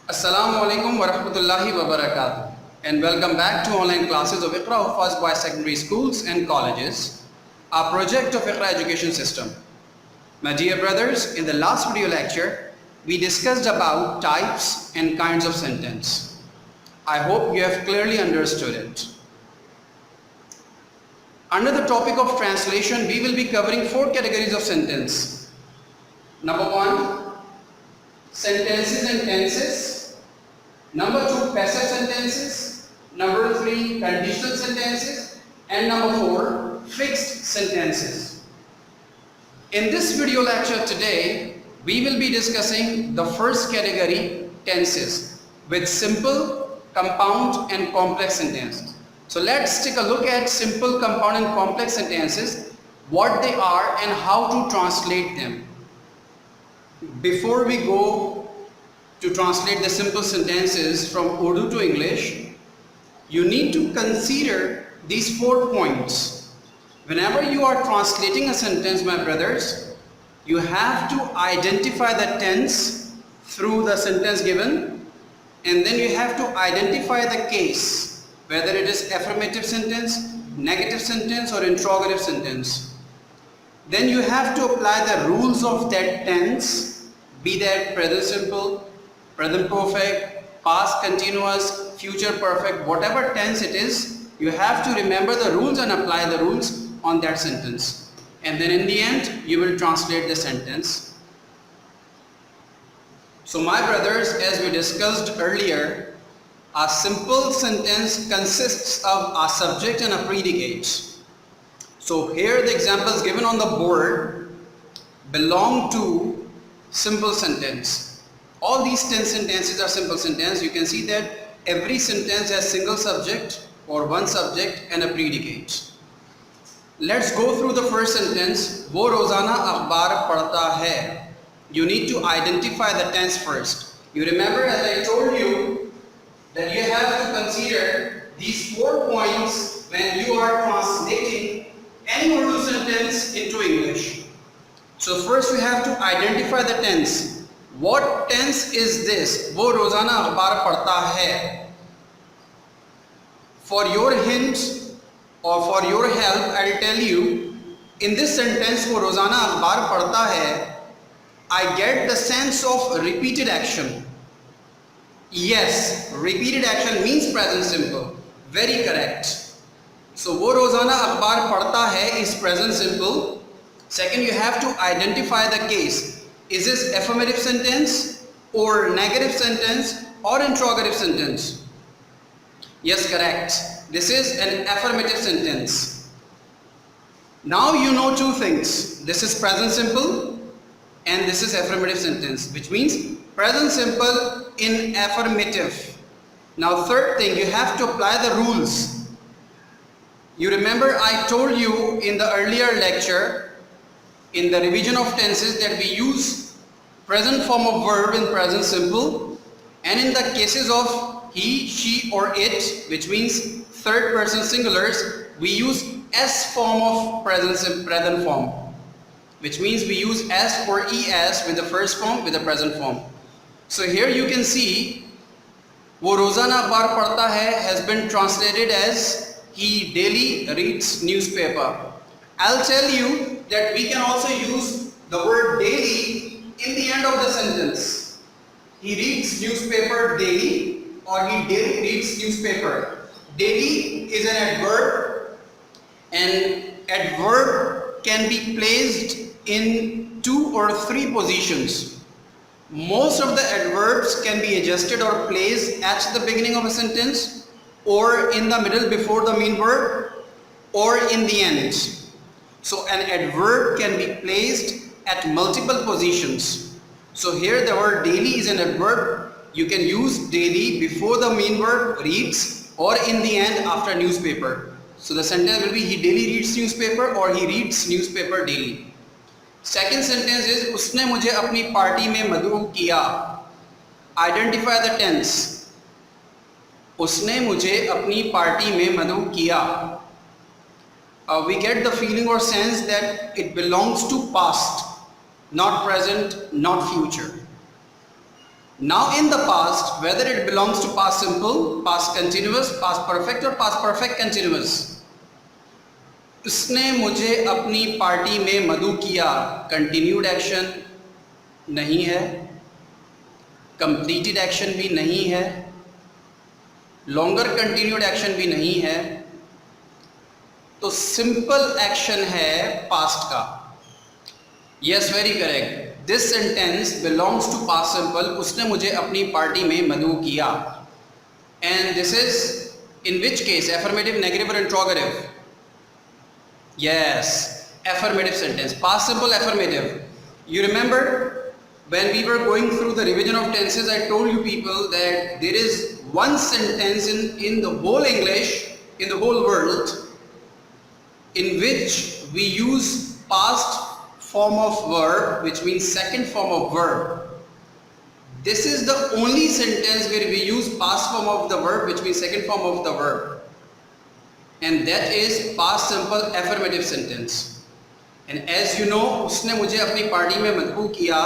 Assalamu alaikum wa rahmatullahi wa barakatuh, and welcome back to online classes of Iqra Hufaz by secondary schools and colleges, our project of Iqra education system. My dear brothers, in the last video lecture, we discussed about types and kinds of sentence. I hope you have clearly understood it. Under the topic of translation, we will be covering 4 categories of sentence. Number 1, sentences and tenses. Number 2, passive sentences. Number 3, conditional sentences. And number 4, fixed sentences. In this video lecture today, we will be discussing the first category, tenses, with simple, compound and complex sentences. So let's take a look at simple, compound and complex sentences, what they are and how to translate them. Before we go to translate the simple sentences from Urdu to English, you need to consider these 4 points. Whenever you are translating a sentence, my brothers, you have to identify the tense through the sentence given, and then you have to identify the case, whether it is affirmative sentence, negative sentence or interrogative sentence. Then you have to apply the rules of that tense, be that present simple, present perfect, past continuous, future perfect, whatever tense it is, you have to remember the rules and apply the rules on that sentence. And then in the end, you will translate the sentence. So my brothers, as we discussed earlier, a simple sentence consists of a subject and a predicate. So here the examples given on the board belong to simple sentence. All these 10 sentences are simple sentences. You can see that every sentence has single subject or one subject and a predicate. Let's go through the first sentence. वो रोज़ाना अखबार पढ़ता है. You need to identify the tense first. You remember, as I told you, that you have to consider these 4 points when you are translating any Urdu sentence into English. So first we have to identify the tense. What tense is this? वो रोज़ाना अखबार पढ़ता है. For your hint or for your help, I will tell you, in this sentence, वो रोज़ाना अखबार पढ़ता है, I get the sense of repeated action. Yes, repeated action means present simple. Very correct. So वो रोज़ाना अखबार पढ़ता है is present simple. Second, you have to identify the case. Is this affirmative sentence or negative sentence or interrogative sentence? Yes, correct. This is an affirmative sentence. Now you know 2 things. This is present simple and this is affirmative sentence, which means present simple in affirmative. Now third thing, you have to apply the rules. You remember I told you in the earlier lecture, in the revision of tenses, that we use present form of verb in present simple, and in the cases of he, she or it, which means third person singulars, we use S form of present form, which means we use S or ES with the first form with the present form. So here you can see वो रोज़ाना अखबार पढ़ता है has been translated as he daily reads newspaper. I'll tell you that we can also use the word daily in the end of the sentence. He reads newspaper daily or he daily reads newspaper. Daily is an adverb, and adverb can be placed in 2 or 3 positions. Most of the adverbs can be adjusted or placed at the beginning of a sentence, or in the middle before the main verb, or in the end. So an adverb can be placed at multiple positions. So here the word daily is an adverb. You can use daily before the main verb reads or in the end after newspaper. So the sentence will be he daily reads newspaper or he reads newspaper daily. Second sentence is उसने मुझे अपनी party में मदऊ किया. Identify the tense. उसने मुझे अपनी party में मदऊ किया. We get the feeling or sense that it belongs to past, not present, not future. Now in the past, whether it belongs to past simple, past continuous, past perfect or past perfect continuous. उसने मुझे अपनी party में मदऊ किया, continued action नहीं है, completed action भी नहीं है, लॉन्गर कंटिन्यूड एक्शन भी नहीं है, तो सिंपल एक्शन है पास्ट का. Yes, very correct. This sentence belongs to past simple. उसने मुझे अपनी पार्टी में मदऊ किया. And this is in which case? Affirmative, negative और interrogative? Yes, affirmative sentence. Past simple affirmative. You remember when we were going through the revision of tenses, I told you people that there is one sentence in the whole English, in the whole world, in which we use past form of verb, which means second form of verb. This is the only sentence where we use past form of the verb, which means second form of the verb. And that is past simple affirmative sentence. And as you know, उसने मुझे अपनी party में मदऊ किया.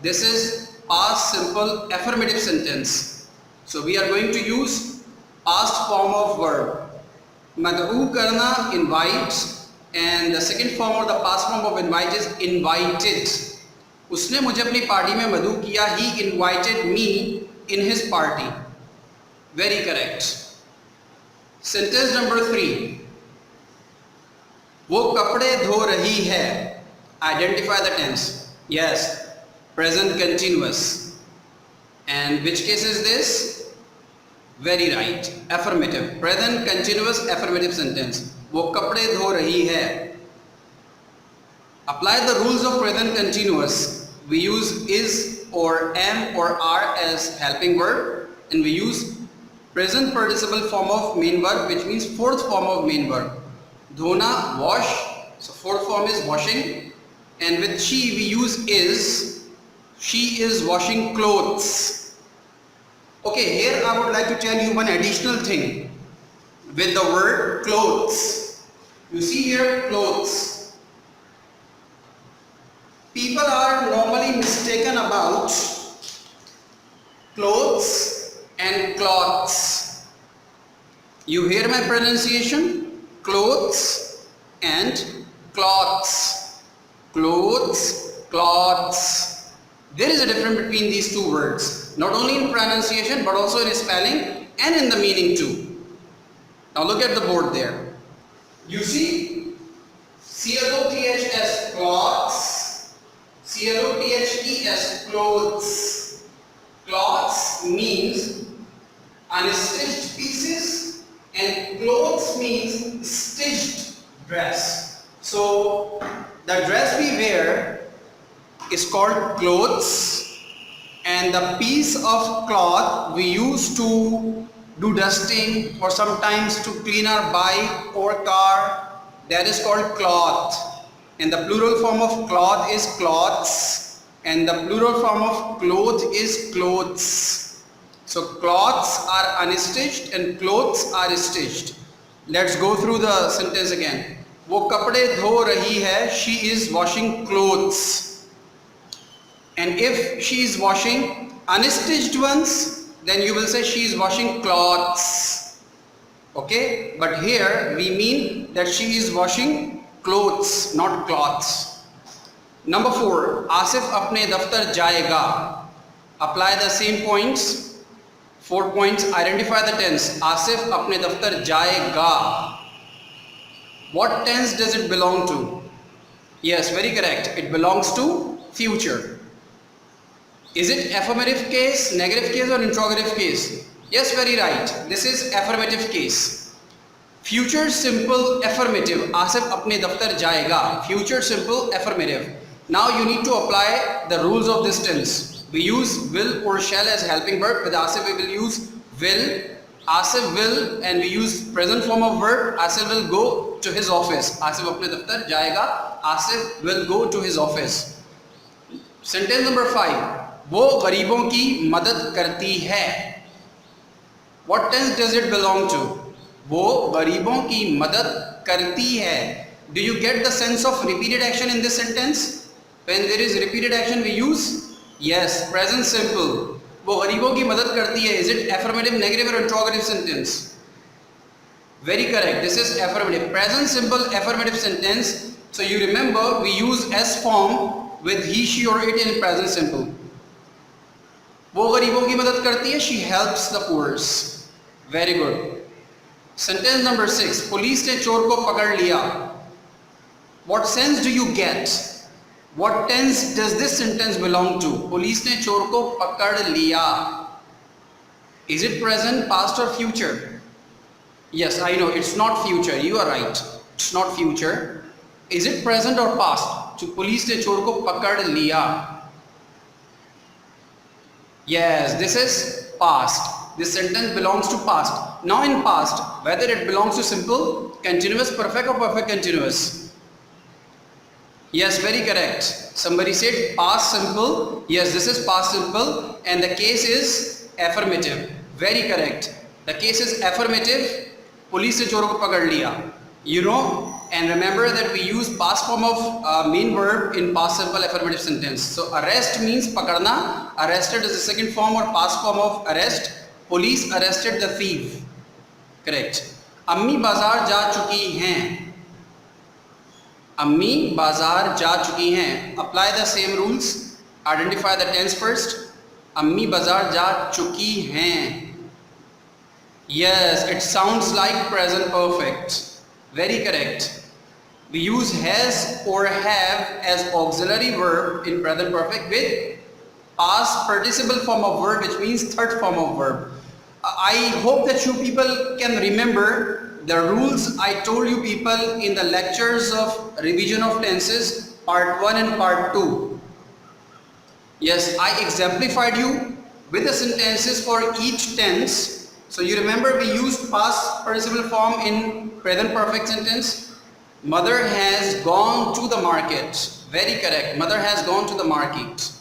This is past simple affirmative sentence. So we are going to use past form of verb. मदऊ करना, invite, and the second form or the past form of invite is invited. उसने मुझे अपनी पार्टी में मदऊ किया. He invited me in his party. Very correct. Sentence number 3. वो कपड़े धो रही है. Identify the tense. Yes, present continuous. And which case is this? Very right, affirmative. Present continuous affirmative sentence. वो कपड़े धो रही है. Apply the rules of present continuous. We use is or am or are as helping verb, and we use present participle form of main verb, which means fourth form of main verb. Dhona, wash, so fourth form is washing. And with she we use is. She is washing clothes. Okay, here I would like to tell you one additional thing with the word clothes. You see here, clothes. People are normally mistaken about clothes and cloths. You hear my pronunciation? Clothes and cloths. Clothes, cloths. There is a difference between these two words, not only in pronunciation but also in spelling and in the meaning too. Now look at the board there. You see C-L-O-T-H-S, cloths, C-L-O-T-H-E-S, clothes. Cloths means unstitched pieces and clothes means stitched dress. So the dress we wear is called clothes, and the piece of cloth we use to do dusting or sometimes to clean our bike or car, that is called cloth. And the plural form of cloth is cloths, and the plural form of cloth is clothes. So cloths are unstitched and clothes are stitched. Let's go through the sentence again. वो कपड़े धो रही है. She is washing clothes. And if she is washing unstitched ones, then you will say she is washing cloths. Okay, but here we mean that she is washing clothes, not cloths. Number 4, Asif अपने दफ्तर जाएगा. Apply the same points. 4 points. Identify the tense. Asif अपने दफ्तर जाएगा. What tense does it belong to? Yes, very correct. It belongs to future. Is it affirmative case, negative case or interrogative case? Yes, very right. This is affirmative case. Future simple affirmative. Asif अपने दफ्तर जाएगा. Future simple affirmative. Now you need to apply the rules of this tense. We use will or shall as helping verb. With Asif we will use will. Asif will, and we use present form of verb. Asif will go to his office. Asif अपने दफ्तर जाएगा. Asif will go to his office. Sentence number 5. वो गरीबों की मदद करती है. What tense does it belong to? वो गरीबों की मदद करती है. Do you get the sense of repeated action in this sentence? When there is repeated action we use yes, present simple. वो गरीबों की मदद करती है. Is it affirmative, negative or interrogative sentence? Very correct. This is affirmative. Present simple affirmative sentence. So you remember we use S form with he, she or it in present simple. वो गरीबों की मदद करती है. She helps the poor. Very good. Sentence number 6. Police ने चोर को पकड़ लिया. What sense do you get? What tense does this sentence belong to? Police ने चोर को पकड़ लिया. Is it present, past or future? Yes, I know it's not future. You are right. It's not future. Is it present or past? जो police ने चोर को पकड़ लिया. Yes, this is past. This sentence belongs to past. Now in past, whether it belongs to simple, continuous, perfect or perfect continuous. Yes, very correct. Somebody said past simple. Yes, this is past simple and the case is affirmative. Very correct. The case is affirmative. Police ने चोरों को पकड़ लिया. You know, and remember that we use past form of main verb in past simple affirmative sentence. So arrest means पकड़ना. Arrested is the second form or past form of arrest. Police arrested the thief. Correct. अम्मी बाजार जा चुकी हैं. अम्मी बाजार जा चुकी हैं. Apply the same rules. Identify the tense first. अम्मी बाजार जा चुकी हैं. Yes, it sounds like present perfect. Very correct. We use has or have as auxiliary verb in present perfect with past participle form of verb, which means third form of verb. I hope that you people can remember the rules I told you people in the lectures of revision of tenses part 1 and part 2. Yes, I exemplified you with the sentences for each tense. So you remember we used past participle form in present perfect sentence. Mother has gone to the market. Very correct. Mother has gone to the market.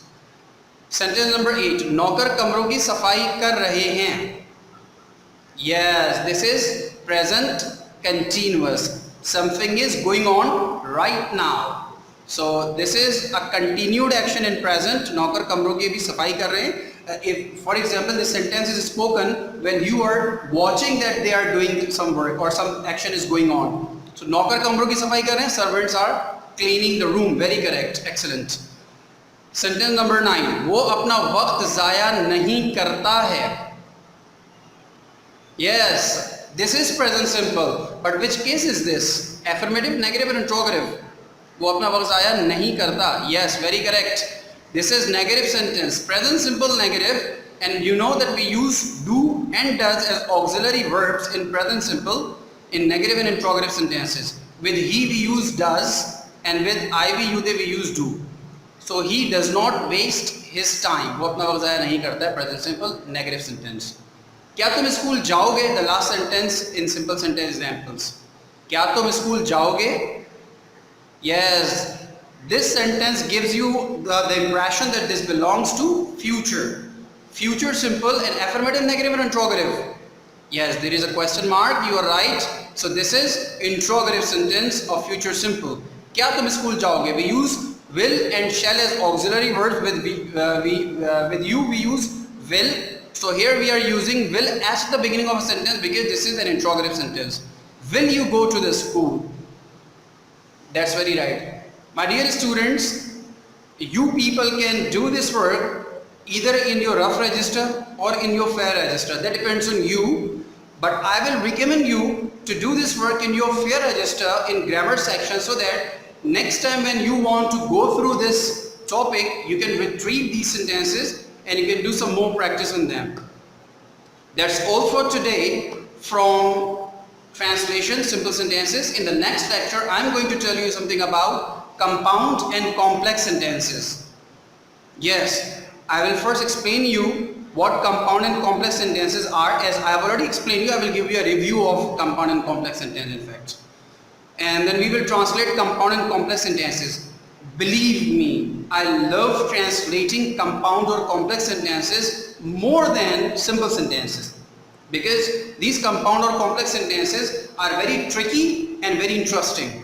Sentence number 8. नौकर कमरों की सफाई कर रहे हैं. Yes, this is present continuous. Something is going on right now. So this is a continued action in present. नौकर कमरों की भी सफाई कर रहे हैं. If, for example, this sentence is spoken when you are watching that they are doing some work or some action is going on. So नौकर कमरों की सफाई कर रहे हैं. Servants are cleaning the room. Very correct. Excellent. Sentence number 9. वो अपना वक्त ज़ाया नहीं करता है. Yes, this is present simple. But which case is this? Affirmative, negative, or interrogative? वो अपना वक्त ज़ाया नहीं करता. Yes, very correct. This is negative sentence. Present simple negative, and you know that we use do and does as auxiliary verbs in present simple in negative and interrogative sentences. With he we use does, and with I we use do. So he does not waste his time. वो अपना वक्त ज़ाया नहीं करता है. Present simple negative sentence. क्या तुम school जाओगे? The last sentence in simple sentence examples. क्या तुम स्कूल जाओगे? Yes. This sentence gives you the impression that this belongs to future. Future simple and affirmative, negative and interrogative. Yes, there is a question mark. You are right. So this is interrogative sentence of future simple. क्या तुम school जाओगे? We use will and shall as auxiliary verbs. With you we use will. So here we are using will at the beginning of a sentence because this is an interrogative sentence. Will you go to the school? That's very right. My dear students, you people can do this work either in your rough register or in your fair register. That depends on you. But I will recommend you to do this work in your fair register in grammar section so that next time when you want to go through this topic, you can retrieve these sentences and you can do some more practice on them. That's all for today from translation, simple sentences. In the next lecture, I'm going to tell you something about compound and complex sentences. Yes, I will first explain you what compound and complex sentences are. As I have already explained you, I will give you a review of compound and complex sentence in fact. And then we will translate compound and complex sentences. Believe me, I love translating compound or complex sentences more than simple sentences. Because these compound or complex sentences are very tricky and very interesting.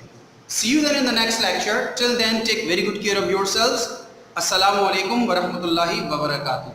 See you then in the next lecture. Till then, take very good care of yourselves. Assalamu alaikum wa rahmatullahi wa barakatuh.